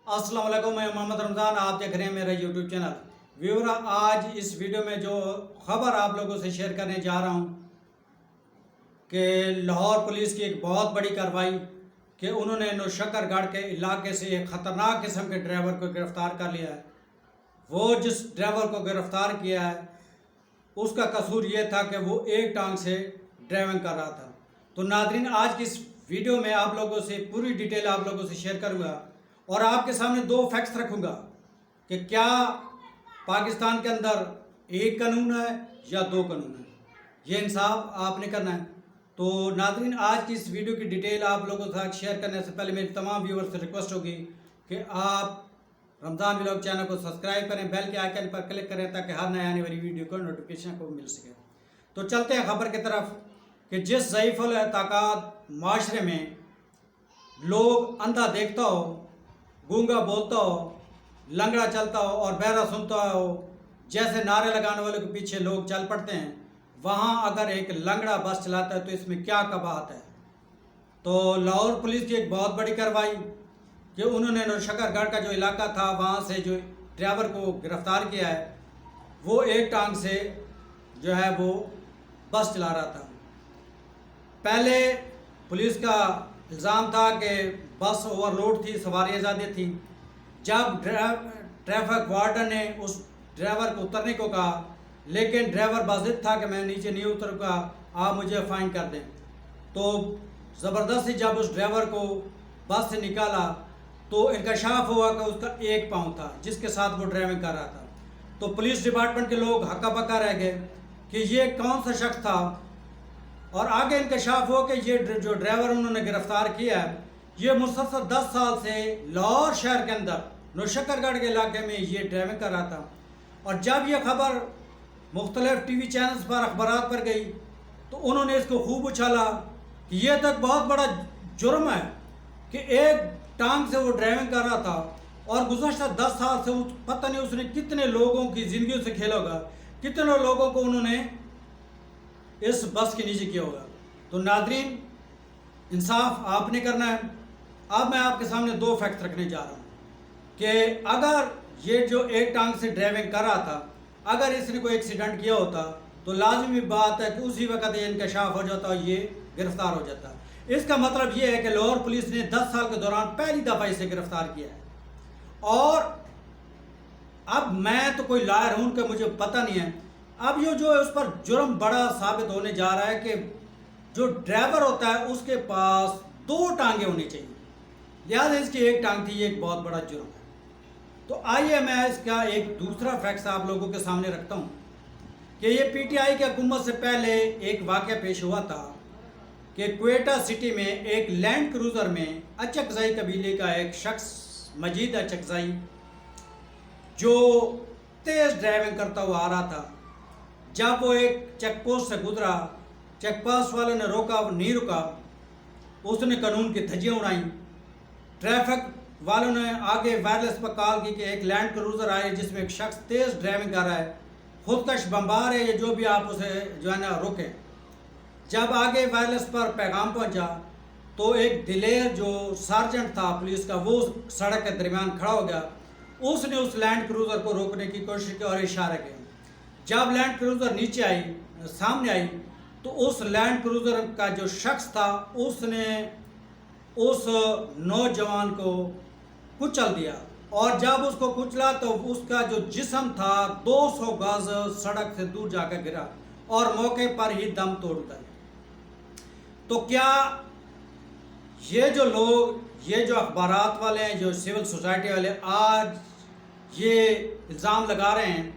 अस्सलाम वालेकुम, मैं मोहम्मद रमज़ान। आप देख रहे हैं मेरा यूट्यूब चैनल। व्यूअर, आज इस वीडियो में जो खबर आप लोगों से शेयर करने जा रहा हूं कि लाहौर पुलिस की एक बहुत बड़ी कार्रवाई कि उन्होंने नौशक्करगढ़ के इलाके से एक ख़तरनाक किस्म के ड्राइवर को गिरफ़्तार कर लिया है। वो जिस ड्राइवर को गिरफ़्तार किया है उसका कसूर ये था कि वो एक टांग से ड्राइविंग कर रहा था। तो नाज़रीन, आज की इस वीडियो में आप लोगों से पूरी डिटेल आप लोगों से शेयर करूँगा और आपके सामने दो फैक्ट्स रखूँगा कि क्या पाकिस्तान के अंदर एक कानून है या दो कानून है। ये इंसाफ आपने करना है। तो नाज़रीन, आज की इस वीडियो की डिटेल आप लोगों के साथ शेयर करने से पहले मेरी तमाम व्यूअर्स से रिक्वेस्ट होगी कि आप रमज़ान व्लॉग चैनल को सब्सक्राइब करें, बेल के आइकन पर क्लिक करें ताकि हर नए आने वाली वीडियो को नोटिफिकेशन को मिल सके। तो चलते हैं खबर की तरफ कि जिस ज़ईफ़ुल ताक़ात माशरे में लोग अंधा देखता हो, गूंगा बोलता हो, लंगड़ा चलता हो और बहरा सुनता हो, जैसे नारे लगाने वाले के पीछे लोग चल पड़ते हैं, वहाँ अगर एक लंगड़ा बस चलाता है तो इसमें क्या कबाहत है। तो लाहौर पुलिस की एक बहुत बड़ी कार्रवाई कि उन्होंने नौशक्करगढ़ का जो इलाका था वहाँ से जो ड्राइवर को गिरफ़्तार किया है, वो एक टांग से जो है वो बस चला रहा था। पहले पुलिस का इल्ज़ाम था कि बस ओवरलोड थी, सवारियाँ ज़्यादा थी। जब ट्रैफिक वार्डन ने उस ड्राइवर को उतरने को कहा, लेकिन ड्राइवर बाज़िद था कि मैं नीचे नहीं उतरूँगा, आप मुझे फ़ाइन कर दें। तो ज़बरदस्ती जब उस ड्राइवर को बस से निकाला तो इंकशाफ हुआ कि उसका एक पाँव था जिसके साथ वो ड्राइविंग कर रहा था। तो पुलिस डिपार्टमेंट के लोग हक्का बक्का रह गए कि ये कौन सा शख्स था, और आगे इंकशाफ हुआ कि ये जो ड्राइवर उन्होंने गिरफ़्तार किया है ये मुसलसल 10 साल से लाहौर शहर के अंदर नौशक्करगढ़ के इलाके में ये ड्राइविंग कर रहा था। और जब ये खबर मुख्तलिफ टीवी चैनल्स पर अखबारात पर गई तो उन्होंने इसको खूब उछाला कि ये तक बहुत बड़ा जुर्म है कि एक टांग से वो ड्राइविंग कर रहा था और गुज़श्ता 10 साल से पता नहीं उसने कितने लोगों की ज़िंदगी से खेला होगा, कितने लोगों को उन्होंने इस बस के नीचे किया होगा। तो नाज़रीन, इंसाफ आपने करना है। अब मैं आपके सामने दो फैक्ट रखने जा रहा हूँ कि अगर ये जो एक टांग से ड्राइविंग कर रहा था, अगर इसने कोई एक्सीडेंट किया होता तो लाजमी बात है कि उसी वक्त ये इंकशाफ हो जाता और ये गिरफ़्तार हो जाता। इसका मतलब ये है कि लाहौर पुलिस ने 10 साल के दौरान पहली दफ़ा इसे गिरफ़्तार किया है। और अब मैं तो कोई लायर हूँ कि मुझे पता नहीं है, अब ये जो है उस पर जुर्म बड़ा साबित होने जा रहा है कि जो ड्राइवर होता है उसके पास दो टांगे होनी चाहिए, लिहाजा इसकी एक टांग थी, ये एक बहुत बड़ा जुर्म है। तो आइए मैं इसका एक दूसरा फैक्ट आप लोगों के सामने रखता हूँ कि ये पीटीआई की हुकूमत से पहले एक वाक़या पेश हुआ था कि क्वेटा सिटी में एक लैंड क्रूज़र में अचकज़ई कबीले का एक शख्स मजीद अचकज़ई जो तेज़ ड्राइविंग करता हुआ आ रहा था। जब वो एक चेक पोस्ट से गुजरा, चेक पोस्ट वालों ने रोका, नहीं रुका, उसने कानून की धज्जियाँ उड़ाई। ट्रैफिक वालों ने आगे वायरलेस पर कॉल की कि एक लैंड क्रूज़र आए जिसमें एक शख्स तेज़ ड्राइविंग कर रहा है, खुदकश बम्बार है, ये जो भी आप उसे जो है ना रोकें। जब आगे वायरलेस पर पैगाम पहुंचा तो एक दिलेर जो सार्जेंट था पुलिस का, वो सड़क के दरमियान खड़ा हो गया। उसने उस लैंड क्रूज़र को रोकने की कोशिश की और इशारा किया। जब लैंड क्रूज़र नीचे आई, सामने आई, तो उस लैंड क्रूज़र का जो शख्स था उसने उस नौजवान को कुचल दिया, और जब उसको कुचला तो उसका जो जिस्म था 200 गज सड़क से दूर जाकर गिरा और मौके पर ही दम तोड़ गए। तो क्या ये जो लोग, ये जो अखबारात वाले हैं, जो सिविल सोसाइटी वाले आज ये इल्ज़ाम लगा रहे हैं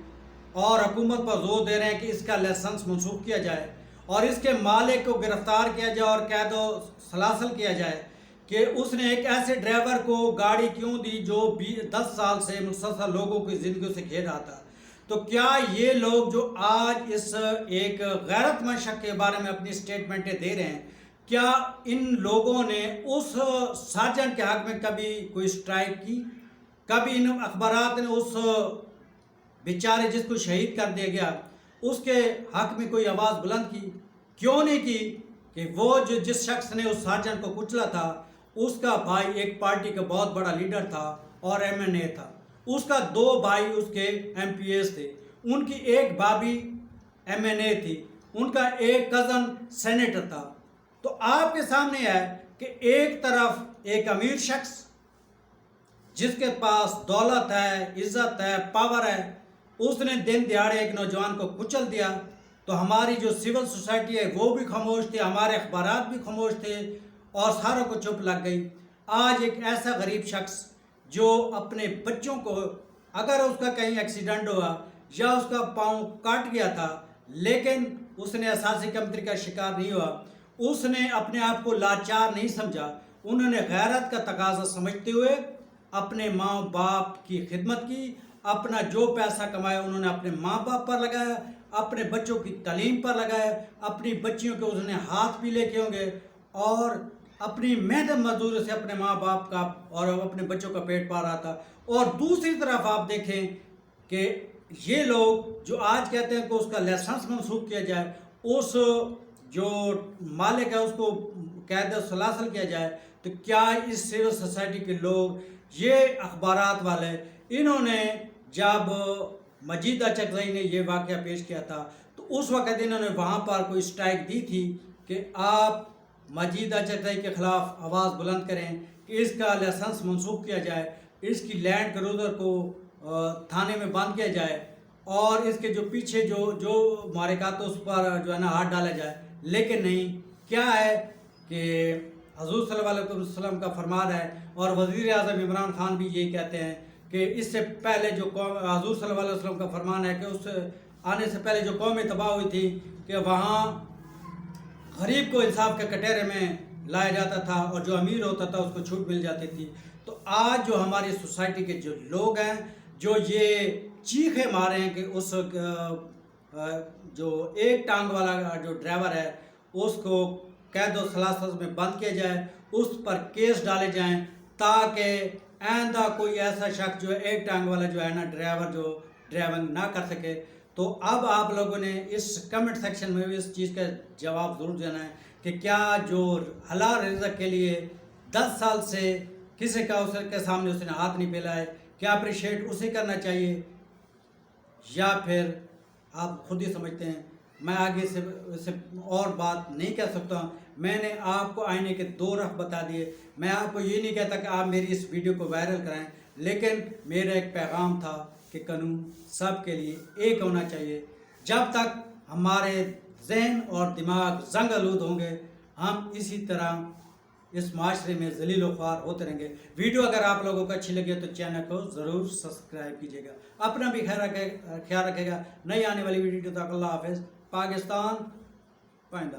और हुकूमत पर जोर दे रहे हैं कि इसका लाइसेंस मनसूख किया जाए और इसके मालिक को गिरफ़्तार किया जाए और कैदो सलासल किया जाए कि उसने एक ऐसे ड्राइवर को गाड़ी क्यों दी जो 10 साल से मुसलसल लोगों की ज़िंदगी से खेल रहा था। तो क्या ये लोग जो आज इस एक गैरतमंद शख्स के बारे में अपनी स्टेटमेंटें दे रहे हैं, क्या इन लोगों ने उस सार्जेंट के हक़ में कभी कोई स्ट्राइक की? कभी इन अखबारात ने उस बेचारे जिसको शहीद कर दिया गया उसके हक़ में कोई आवाज़ बुलंद की? क्यों नहीं की कि वो जिस शख्स ने उस सार्जेंट को कुचला था उसका भाई एक पार्टी का बहुत बड़ा लीडर था اور MNA تھا، اس کا 2 بھائی اس کے MPs تھے، ان کی ایک بھابھی MNA تھی، ان کا ایک کزن سینیٹر تھا۔ تو آپ کے سامنے ہے کہ ایک طرف ایک امیر شخص جس کے پاس دولت ہے، عزت ہے، پاور ہے، اس نے دن دیہڑے ایک نوجوان کو کچل دیا، تو ہماری جو سول سوسائٹی ہے وہ بھی خاموش تھی، ہمارے اخبارات بھی خاموش تھے اور ساروں کو چپ لگ گئی۔ آج ایک ایسا غریب شخص جو اپنے بچوں کو، اگر اس کا کہیں ایکسیڈنٹ ہوا یا اس کا پاؤں کاٹ گیا تھا لیکن اس نے اساسی کمتری کا شکار نہیں ہوا، اس نے اپنے آپ کو لاچار نہیں سمجھا، انہوں نے غیرت کا تقاضا سمجھتے ہوئے اپنے ماں باپ کی خدمت کی، اپنا جو پیسہ کمایا انہوں نے اپنے ماں باپ پر لگایا، اپنے بچوں کی تعلیم پر لگایا، اپنی بچیوں کے اس نے ہاتھ بھی لے کے ہوں گے اور اپنی محنت مزدوری سے اپنے ماں باپ کا اور اپنے بچوں کا پیٹ پال رہا تھا۔ اور دوسری طرف آپ دیکھیں کہ یہ لوگ جو آج کہتے ہیں کہ اس کا لائسنس منسوخ کیا جائے، اس جو مالک ہے اس کو قید سلاسل کیا جائے، تو کیا اس سول سوسائٹی کے لوگ، یہ اخبارات والے، انہوں نے جب مجید اچکزئی نے یہ واقعہ پیش کیا تھا تو اس وقت انہوں نے وہاں پر کوئی اسٹرائک دی تھی کہ آپ مجید اچکزئی کے خلاف آواز بلند کریں کہ اس کا لائسنس منسوخ کیا جائے، اس کی لینڈ کروزر کو تھانے میں بند کیا جائے اور اس کے جو پیچھے جو محرکات اس پر جو ہے نا ہاتھ ڈالا جائے، لیکن نہیں، کیا ہے کہ حضور صلی اللہ علیہ وسلم کا فرمان ہے اور وزیر اعظم عمران خان بھی یہی کہتے ہیں کہ اس سے پہلے جو قوم، حضور صلی اللہ علیہ وسلم کا فرمان ہے کہ اس آنے سے پہلے جو قومیں تباہ ہوئی تھی کہ وہاں غریب کو انصاف کے کٹہرے میں لایا جاتا تھا اور جو امیر ہوتا تھا اس کو چھوٹ مل جاتی تھی۔ تو آج جو ہماری سوسائٹی کے جو لوگ ہیں جو یہ چیخیں مارے ہیں کہ اس جو ایک ٹانگ والا جو ڈرائیور ہے اس کو قید و سلاسل میں بند کیا جائے، اس پر کیس ڈالے جائیں تاکہ آئندہ کوئی ایسا شخص جو ایک ٹانگ والا جو ہے نا ڈرائیور جو ڈرائیونگ نہ کر سکے۔ تو اب آپ لوگوں نے اس کمنٹ سیکشن میں بھی اس چیز کا جواب ضرور دینا ہے کہ کیا جو حلال رزق کے لیے 10 سال سے کسی کا اس کے سامنے اس نے ہاتھ نہیں پھیلا ہے، کیا اپریشیٹ اسے کرنا چاہیے یا پھر آپ خود ہی سمجھتے ہیں۔ میں آگے سے اور بات نہیں کہہ سکتا ہوں، میں نے آپ کو آئینے کے 2 رخ بتا دیے۔ میں آپ کو یہ نہیں کہتا کہ آپ میری اس ویڈیو کو وائرل کرائیں، لیکن میرا ایک پیغام تھا کہ قانون سب کے لیے ایک ہونا چاہیے۔ جب تک ہمارے ذہن اور دماغ زنگ آلود ہوں گے ہم اسی طرح اس معاشرے میں ذلیل و خوار ہوتے رہیں گے۔ ویڈیو اگر آپ لوگوں کو اچھی لگے تو چینل کو ضرور سبسکرائب کیجیے گا، اپنا بھی خیال رکھے گا۔ نئی آنے والی ویڈیو تک اللہ حافظ۔ پاکستان پائندہ۔